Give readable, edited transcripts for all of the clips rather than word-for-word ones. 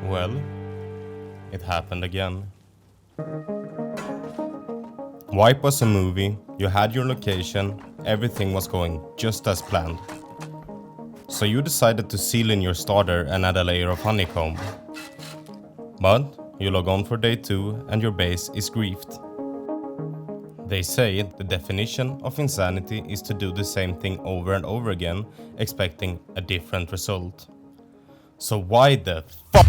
Well, it happened again. Wipe was a movie, you had your location, everything was going just as planned. So you decided to seal in your starter and add a layer of honeycomb. But you log on for day 2 and your base is griefed. They say the definition of insanity is to do the same thing over and over again, expecting a different result. So why the fuck?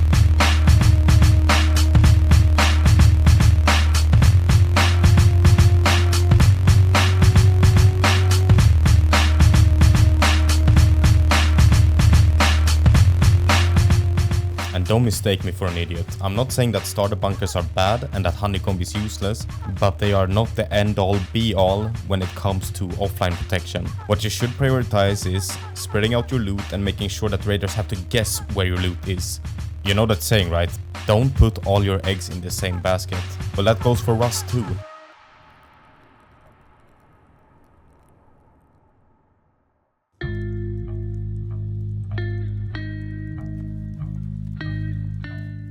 And don't mistake me for an idiot. I'm not saying that starter bunkers are bad and that honeycomb is useless, but they are not the end-all be-all when it comes to offline protection. What you should prioritize is spreading out your loot and making sure that raiders have to guess where your loot is. You know that saying, right? Don't put all your eggs in the same basket. Well, that goes for Rust too.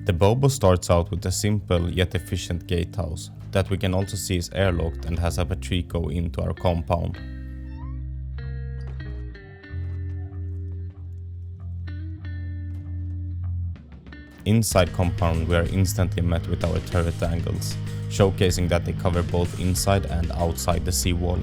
The Bobo starts out with a simple yet efficient gatehouse that we can also see is airlocked and has a patrico into our compound. Inside compound we are instantly met with our turret angles, showcasing that they cover both inside and outside the seawall.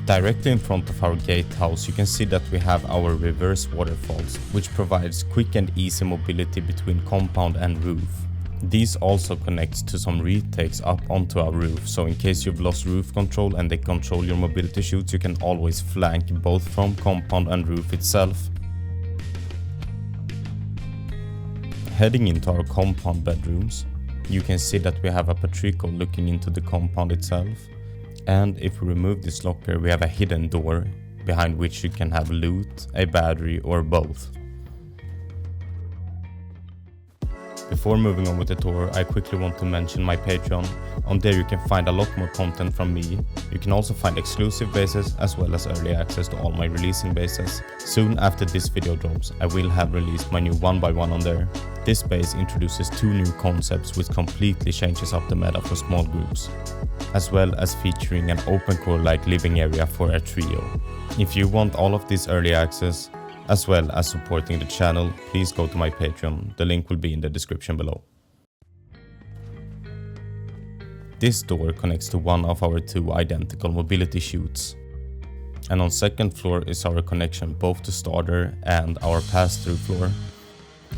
Directly in front of our gatehouse you can see that we have our reverse waterfalls, which provides quick and easy mobility between compound and roof. These also connect to some retakes up onto our roof, so in case you've lost roof control and they control your mobility chutes, you can always flank both from compound and roof itself. Heading into our compound bedrooms, you can see that we have a patrico looking into the compound itself. And if we remove this locker, we have a hidden door behind which you can have loot, a battery or both. Before moving on with the tour, I quickly want to mention my Patreon. On there you can find a lot more content from me. You can also find exclusive bases as well as early access to all my releasing bases. Soon after this video drops, I will have released my new 1x1 on there. This base introduces 2 new concepts which completely changes up the meta for small groups, as well as featuring an open core-like living area for a trio. If you want all of this early access, as well as supporting the channel, please go to my Patreon, the link will be in the description below. This door connects to one of our 2 identical mobility chutes. And on second floor is our connection both to starter and our pass-through floor.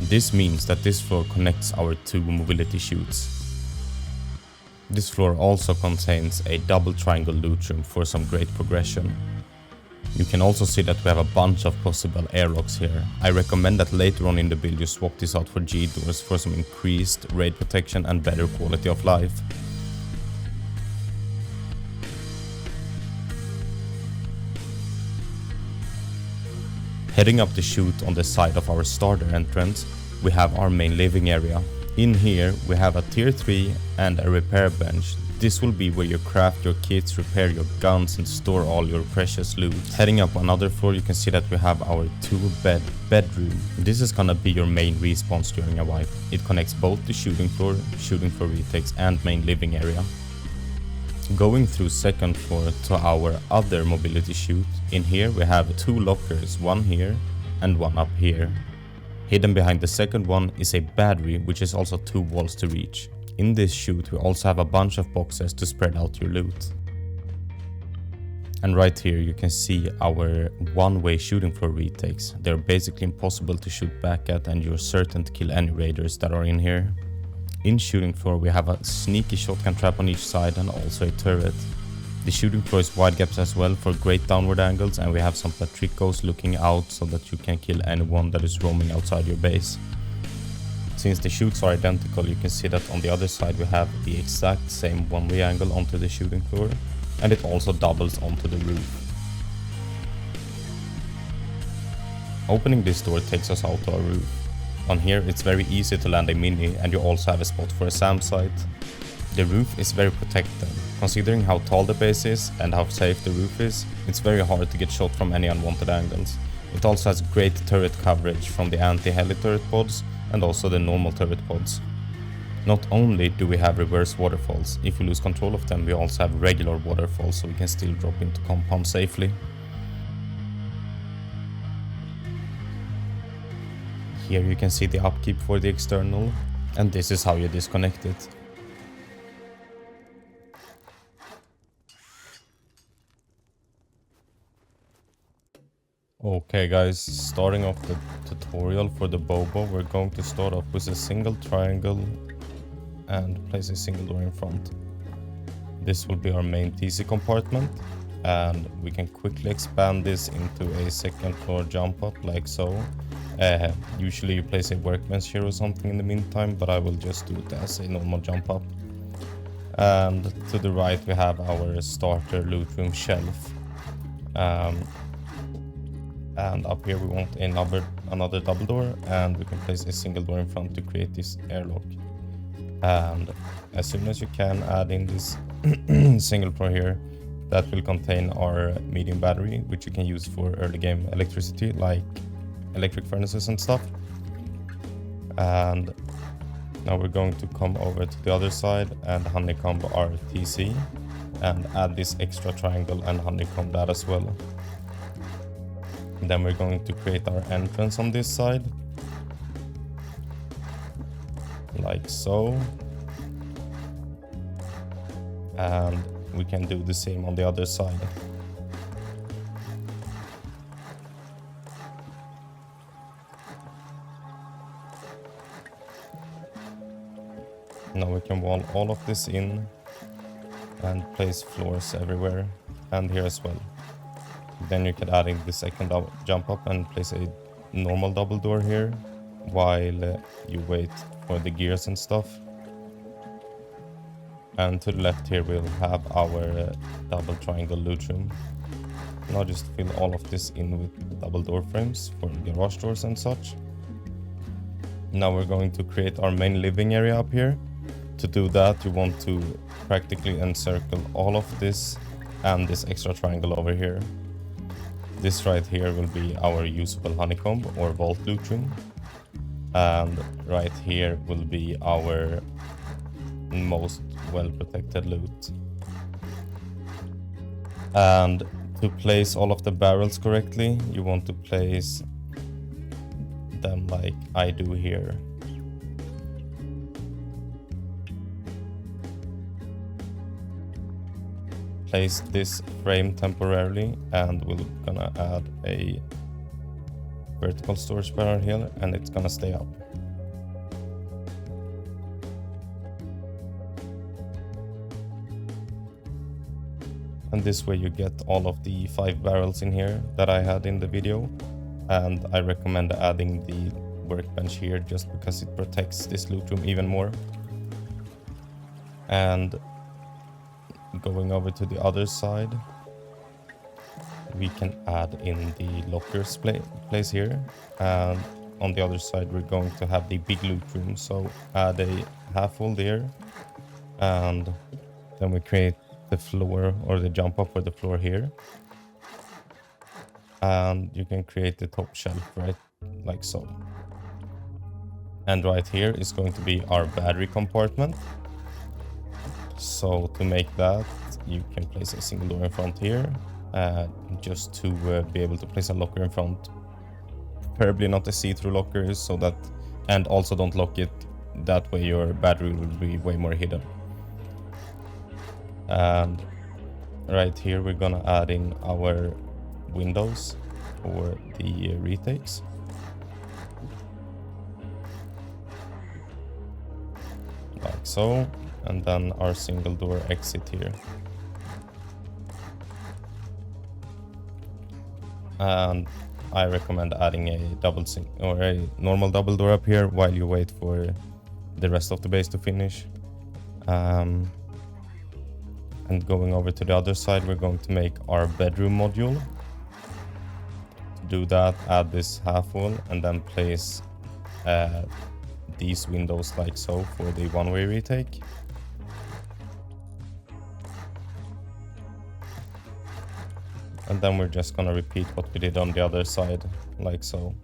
This means that this floor connects our 2 mobility chutes. This floor also contains a double triangle loot room for some great progression. You can also see that we have a bunch of possible airlocks here. I recommend that later on in the build you swap this out for G doors for some increased raid protection and better quality of life. Heading up the chute on the side of our starter entrance, we have our main living area. In here we have a tier 3 and a repair bench. This will be where you craft your kits, repair your guns and store all your precious loot. Heading up another floor you can see that we have our 2-bed bedroom. This is gonna be your main response during a wipe. It connects both the shooting floor retakes and main living area. Going through second floor to our other mobility chute, in here we have 2 lockers, one here and one up here. Hidden behind the second one is a battery which is also 2 walls to reach. In this chute we also have a bunch of boxes to spread out your loot. And right here you can see our one-way shooting floor retakes. They're basically impossible to shoot back at and you're certain to kill any raiders that are in here. In shooting floor we have a sneaky shotgun trap on each side and also a turret. The shooting floor is wide gaps as well for great downward angles, and we have some patricos looking out so that you can kill anyone that is roaming outside your base. Since the chutes are identical, you can see that on the other side we have the exact same one-way angle onto the shooting floor, and it also doubles onto the roof. Opening this door takes us out to our roof. On here it's very easy to land a mini, and you also have a spot for a SAM site. The roof is very protected, Considering how tall the base is and how safe the roof is, it's very hard to get shot from any unwanted angles. It also has great turret coverage from the anti-heli turret pods and also the normal turret pods. Not only do we have reverse waterfalls, if we lose control of them we also have regular waterfalls so we can still drop into compound safely. Here you can see the upkeep for the external, and this is how you disconnect it. Okay guys, starting off the tutorial for the Bobo, we're going to start off with a single triangle and place a single door in front. This will be our main TC compartment, and we can quickly expand this into a second floor jump up like so. Usually you place a workbench here or something in the meantime, but I will just do it as a normal jump up. And to the right we have our starter loot room shelf. And up here we want another double door, and we can place a single door in front to create this airlock. And as soon as you can add in this single floor here, that will contain our medium battery, which you can use for early game electricity like electric furnaces and stuff. And now we're going to come over to the other side and honeycomb our TC and add this extra triangle and honeycomb that as well. Then we're going to create our entrance on this side, like so. And we can do the same on the other side. Now we can wall all of this in and place floors everywhere and here as well. Then you can add in the second jump up and place a normal double door here while you wait for the gears and stuff. And to the left here we'll have our double triangle loot room. Now just fill all of this in with double door frames for garage doors and such. Now we're going to create our main living area up here. To do that you want to practically encircle all of this and this extra triangle over here. This right here will be our usable honeycomb or vault loot room. And right here will be our most well protected loot. And to place all of the barrels correctly, you want to place them like I do here. Place this frame temporarily, and we're gonna add a vertical storage barrel here, and it's gonna stay up. And this way you get all of the 5 barrels in here that I had in the video. And I recommend adding the workbench here just because it protects this loot room even more. And going over to the other side, we can add in the lockers place here. And on the other side we're going to have the big loot room, so add a half wall there, and then we create the floor or the jump up for the floor here. And you can create the top shelf right like so. And right here is going to be our battery compartment. So to make that, you can place a single door in front here, just to be able to place a locker in front. Preferably not a see-through locker, so that, and also don't lock it, that way your battery will be way more hidden. And right here we're gonna add in our windows for the retakes. Like so. And then our single door exit here. And I recommend adding a normal double door up here while you wait for the rest of the base to finish. And going over to the other side, we're going to make our bedroom module. To do that, add this half wall and then place these windows like so for the one-way retake. And then we're just gonna repeat what we did on the other side, like so.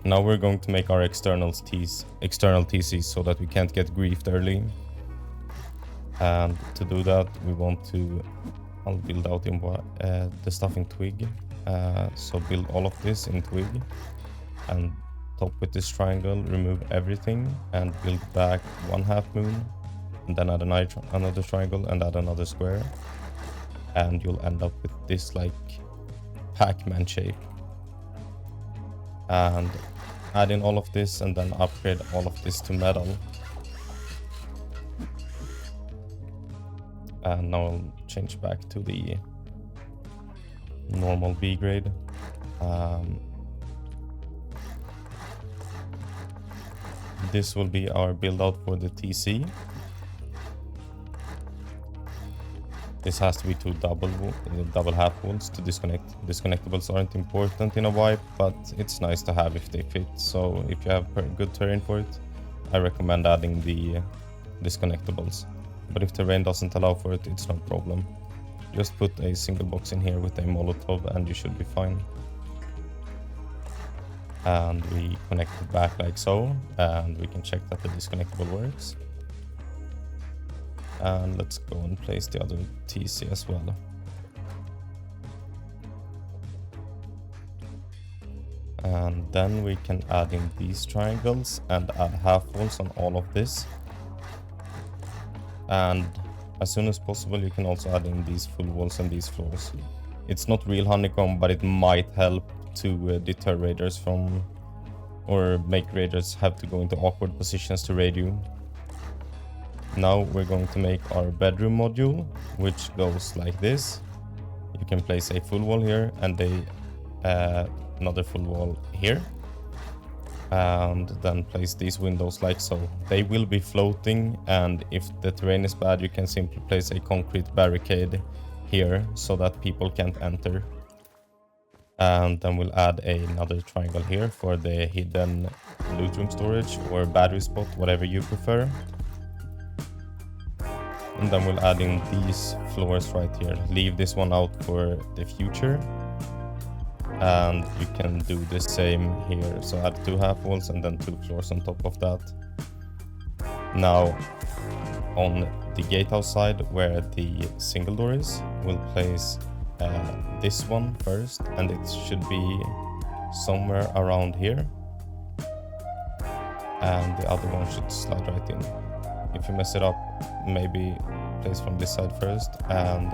Now we're going to make our external TCs so that we can't get griefed early. And to do that, we want to, I'll build out in the stuff in twig. So build all of this in twig, and top with this triangle, remove everything, and build back 1/2 moon, and then add another triangle and add another square, and you'll end up with this like Pac-Man shape. And add in all of this and then upgrade all of this to metal. And now I'll change back to the normal B grade. This will be our build out for the TC. This has to be two double half walls to disconnect. Disconnectables aren't important in a wipe, but it's nice to have if they fit. So if you have good terrain for it, I recommend adding the disconnectables. But if terrain doesn't allow for it, it's no problem. Just put a single box in here with a Molotov and you should be fine. And we connect it back like so, and we can check that the disconnectable works. And let's go and place the other TC as well. And then we can add in these triangles and add half walls on all of this. And as soon as possible, you can also add in these full walls and these floors. It's not real honeycomb, but it might help to deter raiders from, or make raiders have to go into awkward positions to raid you. Now we're going to make our bedroom module, which goes like this. You can place a full wall here and another full wall here. And then place these windows like so. They will be floating, and if the terrain is bad, you can simply place a concrete barricade here so that people can't enter. And then we'll add another triangle here for the hidden loot room storage or battery spot, whatever you prefer. And then we'll add in these floors right here. Leave this one out for the future. And you can do the same here. So add two half walls and then two floors on top of that. Now on the gatehouse side where the single door is, we'll place this one first, and it should be somewhere around here. And the other one should slide right in. If you mess it up, maybe place from this side first, and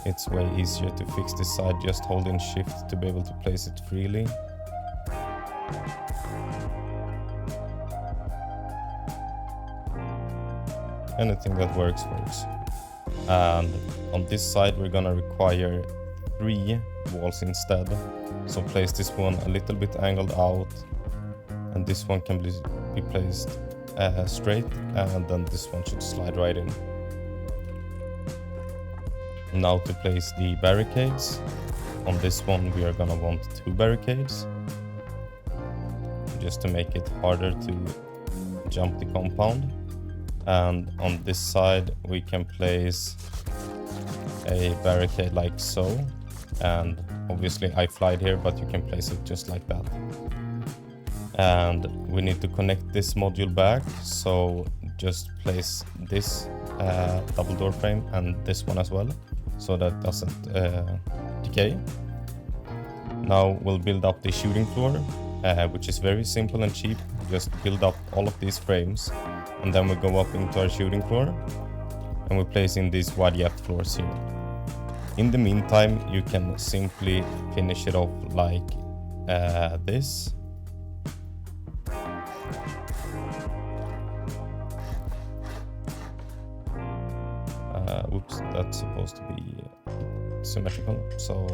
it's way easier to fix this side just holding shift to be able to place it freely. Anything that works. And on this side we're gonna require 3 walls instead. So place this one a little bit angled out, and this one can be placed straight, and then this one should slide right in. Now to place the barricades. On this one we are gonna want 2 barricades, just to make it harder to jump the compound. And on this side we can place a barricade like so, and obviously I flied here, but you can place it just like that. And we need to connect this module back, so just place this double door frame and this one as well, so that doesn't decay. Now we'll build up the shooting floor, which is very simple and cheap. Just build up all of these frames, and then we go up into our shooting floor, and we place in these wide yacht floors here. In the meantime, you can simply finish it off like this. Oops, that's supposed to be symmetrical, so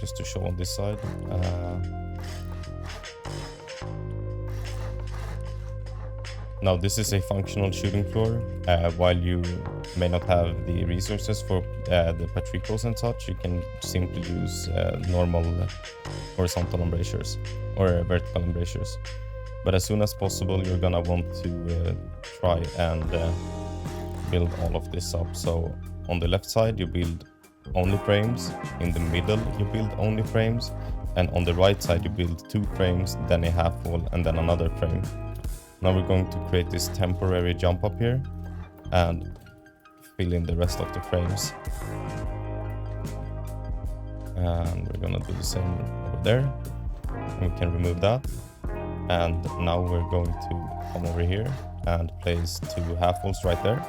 just to show on this side. Now this is a functional shooting floor. While you may not have the resources for the patricos and such, you can simply use normal horizontal embrasures or vertical embrasures. But as soon as possible, you're gonna want to try and build all of this up. So on the left side you build only frames, in the middle you build only frames, and on the right side you build 2 frames, then a half wall, and then another frame. Now we're going to create this temporary jump up here and fill in the rest of the frames. And we're gonna do the same over there. And we can remove that. And now we're going to come over here and place 2 half walls right there.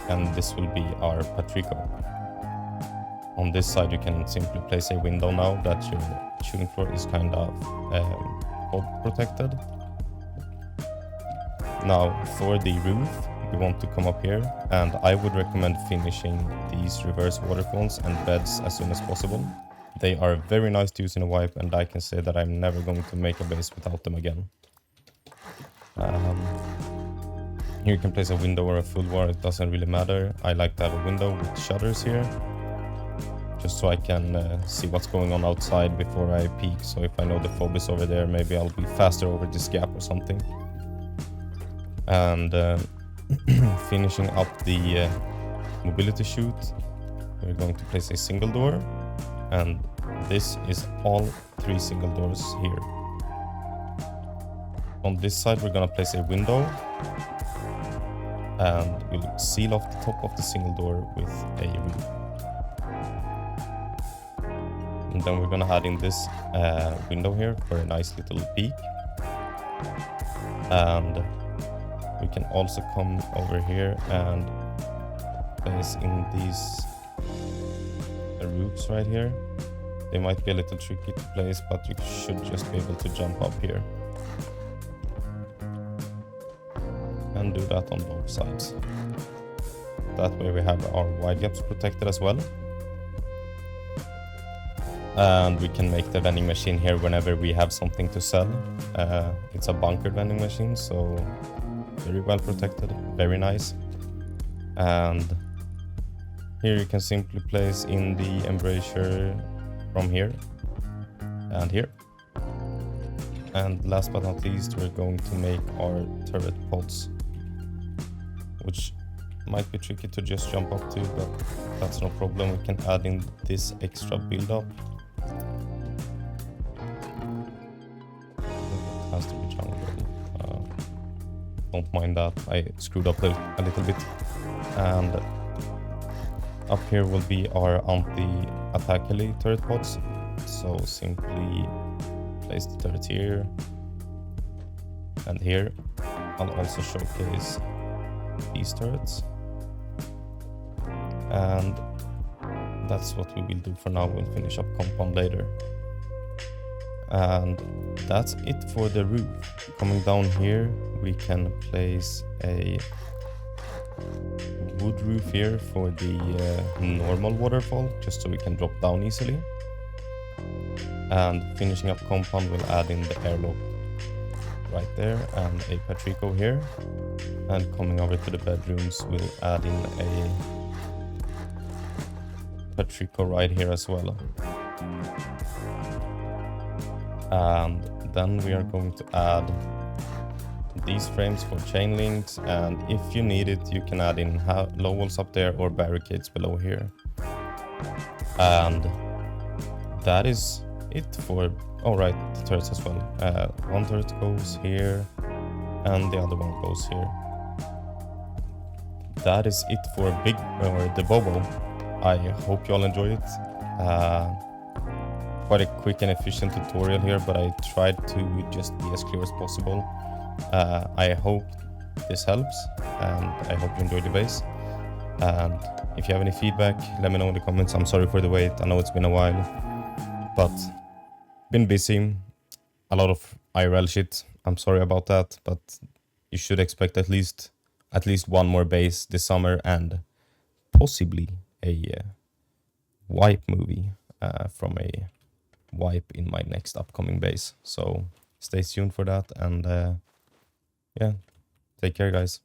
And this will be our Patrico. On this side you can simply place a window now that your shooting floor is kind of protected. Now for the roof, we want to come up here, and I would recommend finishing these reverse waterfalls and beds as soon as possible. They are very nice to use in a wipe, and I can say that I'm never going to make a base without them again. Here you can place a window or a full wall, it doesn't really matter. I like to have a window with shutters here, just so I can see what's going on outside before I peek. So if I know the fob is over there, maybe I'll be faster over this gap or something. And finishing up the mobility chute, we're going to place a single door, and this is all 3 single doors here. On this side we're gonna place a window, and we'll seal off the top of the single door with a roof. And then we're gonna add in this window here for a nice little peek. And we can also come over here and place in these roofs right here. They might be a little tricky to place, but you should just be able to jump up here. And do that on both sides. That way we have our wide gaps protected as well. And we can make the vending machine here whenever we have something to sell. It's a bunkered vending machine, so very well protected, very nice. And here you can simply place in the embrasure from here and here. And last but not least, we're going to make our turret pods, which might be tricky to just jump up to, but that's no problem. We can add in this extra build up. It has to be jungle. Don't mind that, I screwed up a little bit. And up here will be our anti-attack elite turret pods. So simply place the turret here and here. I'll also showcase these turrets. And that's what we will do for now. We'll finish up compound later. And that's it for the roof. Coming down here, we can place a wood roof here for the normal waterfall, just so we can drop down easily. And finishing up compound, we'll add in the airlock right there and a Patrico here. And coming over to the bedrooms, we'll add in a Patrico right here as well. And then we are going to add these frames for chain links, and if you need it, you can add in low walls up there or barricades below here. And that is it for, oh right, the turrets as well. One turret goes here and the other one goes here. That is it for the Bobo. I hope you all enjoy it. Quite a quick and efficient tutorial here, but I tried to just be as clear as possible. I hope this helps, and I hope you enjoyed the base. And if you have any feedback, let me know in the comments. I'm sorry for the wait, I know it's been a while, but been busy, a lot of IRL shit. I'm sorry about that, but you should expect at least one more base this summer, and possibly a wipe movie from a wipe in my next upcoming base. So stay tuned for that, and yeah, take care guys.